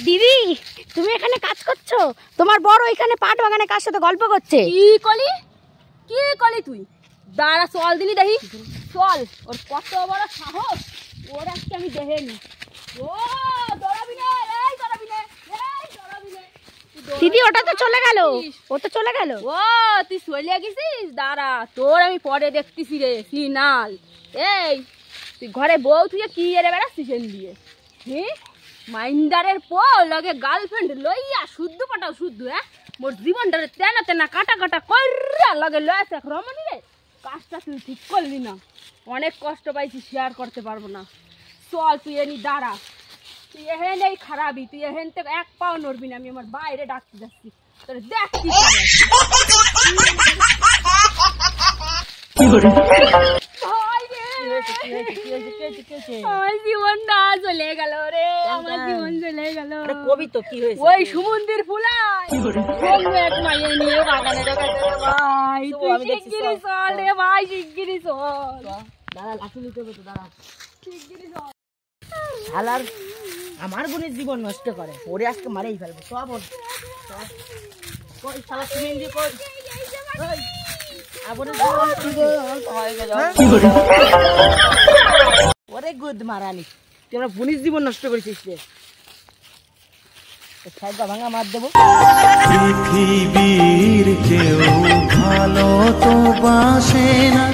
দিদি তুমি এখানে কাজ করছো, তোমার বড় এখানে পাট বাগানে কার সাথে গল্প করছে। কি কলি তুই দাঁড়া, চল দিলি দেখি, চল। ওর কত বড় সাহস, ওর আজকে আমি দেখেনি। ও দৌড়াবি না, এই দৌড়াবি না, এই দৌড়াবি না। দিদি ওটা তো চলে গেল, ও তো চলে গেল। ও তুই চলে গেছিস, দাঁড়া তোর আমি পরে দেখতেছি রে সিনাল। এই তুই ঘরে বউ তুই কি এরে বেড়াচ্ছিস দিয়ে, হ্যাঁ মাইন্দারের পর লগে গার্লফ্রেন্ড লইয়া শুদ্ধ পাটাও শুদ্ধ। হ্যাঁ মোর জীবনটারে তেনা তেনা কাটা কাটা কইরা লগে লয়েছে রমণী রে। কাজটা তুই ঠিক করলি না, অনেক কষ্ট পাইছি, শেয়ার করতে পারবো না। চল তুই এনি দাঁড়া, তুই এহেন এই খারাপই, তুই এহেন থেকে এক পাও নড়বি না। আমি আমার বাইরে ডাকতে যাচ্ছি, তোর দেখ কি আমার জীবনটা চলে গেল রে, আমার জীবন চলে গেল। কবি তো কি হয়েছে, ওই সমুদ্রের ফুলাই এক মাইয়ে নিয়ে বাগানে ঢোকাতে রে ভাই। তুই শিগগিরি চল রে ভাই, শিগগিরি চল। দাঁড়া লাঠি নিতে হবে তো, দাঁড়া। শিগগিরি চল। শালার আমার বোনের জীবন নষ্ট করে, ওরে আজকে মারেই ফেলবো সব। কই শালা সিমেন্দি কই, ওরে গুদ মারানি, তুই আমার বোনের জীবন নষ্ট করেছিস রে। সাইডটা ভাঙা মার দেবো। পৃথিবীর কেউ ভালো তো বাসে না।